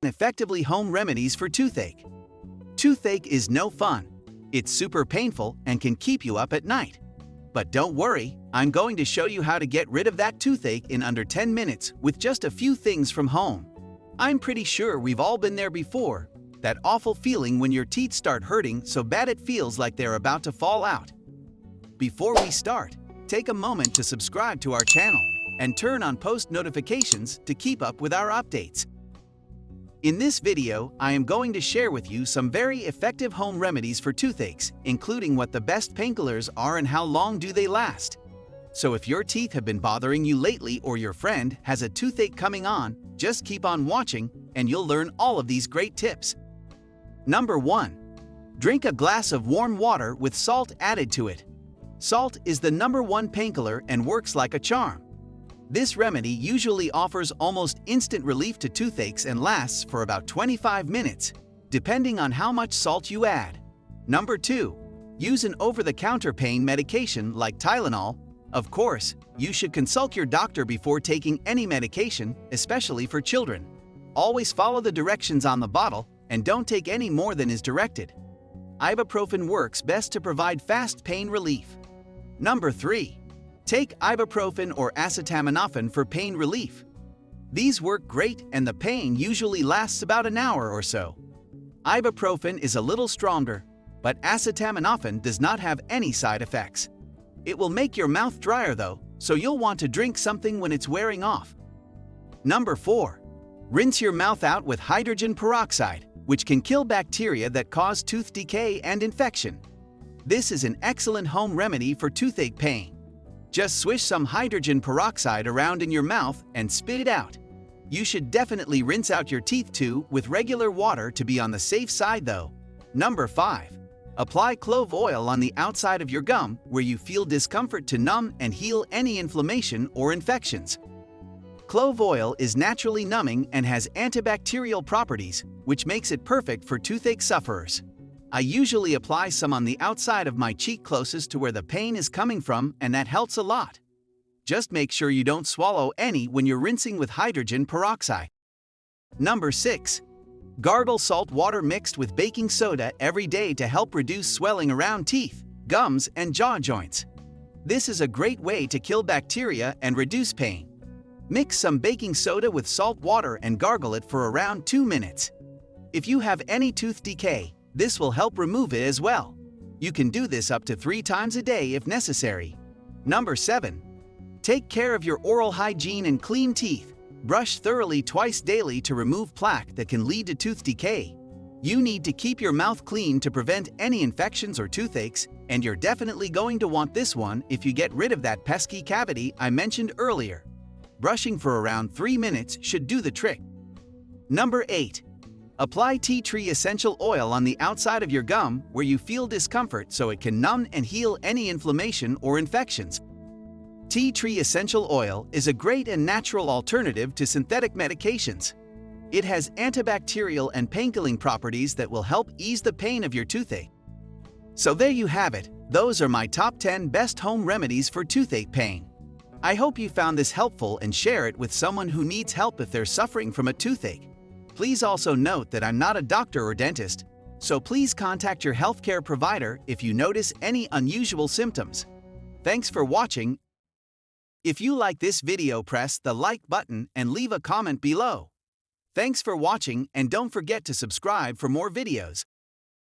effectively home remedies for toothache. Toothache is no fun. It's super painful and can keep you up at night. But don't worry, I'm going to show you how to get rid of that toothache in under 10 minutes with just a few things from home. I'm pretty sure we've all been there before, that awful feeling when your teeth start hurting so bad it feels like they're about to fall out. Before we start, take a moment to subscribe to our channel and turn on post notifications to keep up with our updates. In this video, I am going to share with you some very effective home remedies for toothaches, including what the best painkillers are and how long do they last. So if your teeth have been bothering you lately or your friend has a toothache coming on, just keep on watching and you'll learn all of these great tips. Number 1. Drink a glass of warm water with salt added to it. Salt is the #1 painkiller and works like a charm. This remedy usually offers almost instant relief to toothaches and lasts for about 25 minutes, depending on how much salt you add. Number 2. Use an over-the-counter pain medication like Tylenol. Of course, you should consult your doctor before taking any medication, especially for children. Always follow the directions on the bottle and don't take any more than is directed. Ibuprofen works best to provide fast pain relief. Number 3. Take ibuprofen or acetaminophen for pain relief. These work great and the pain usually lasts about an hour or so. Ibuprofen is a little stronger, but acetaminophen does not have any side effects. It will make your mouth drier though, so you'll want to drink something when it's wearing off. Number 4. Rinse your mouth out with hydrogen peroxide, which can kill bacteria that cause tooth decay and infection. This is an excellent home remedy for toothache pain. Just swish some hydrogen peroxide around in your mouth and spit it out. You should definitely rinse out your teeth too with regular water to be on the safe side though. Number 5. Apply clove oil on the outside of your gum where you feel discomfort to numb and heal any inflammation or infections. Clove oil is naturally numbing and has antibacterial properties, which makes it perfect for toothache sufferers. I usually apply some on the outside of my cheek closest to where the pain is coming from, and that helps a lot. Just make sure you don't swallow any when you're rinsing with hydrogen peroxide. Number 6. Gargle salt water mixed with baking soda every day to help reduce swelling around teeth, gums, and jaw joints. This is a great way to kill bacteria and reduce pain. Mix some baking soda with salt water and gargle it for around 2 minutes. If you have any tooth decay, this will help remove it as well. You can do this up to 3 times a day if necessary. Number 7. Take care of your oral hygiene and clean teeth. Brush thoroughly twice daily to remove plaque that can lead to tooth decay. You need to keep your mouth clean to prevent any infections or toothaches, and you're definitely going to want this one if you get rid of that pesky cavity I mentioned earlier. Brushing for around 3 minutes should do the trick. Number 8. Apply tea tree essential oil on the outside of your gum where you feel discomfort so it can numb and heal any inflammation or infections. Tea tree essential oil is a great and natural alternative to synthetic medications. It has antibacterial and painkilling properties that will help ease the pain of your toothache. So there you have it. Those are my top 10 best home remedies for toothache pain. I hope you found this helpful and share it with someone who needs help if they're suffering from a toothache. Please also note that I'm not a doctor or dentist, so please contact your healthcare provider if you notice any unusual symptoms. Thanks for watching. If you like this video, press the like button and leave a comment below. Thanks for watching, and don't forget to subscribe for more videos.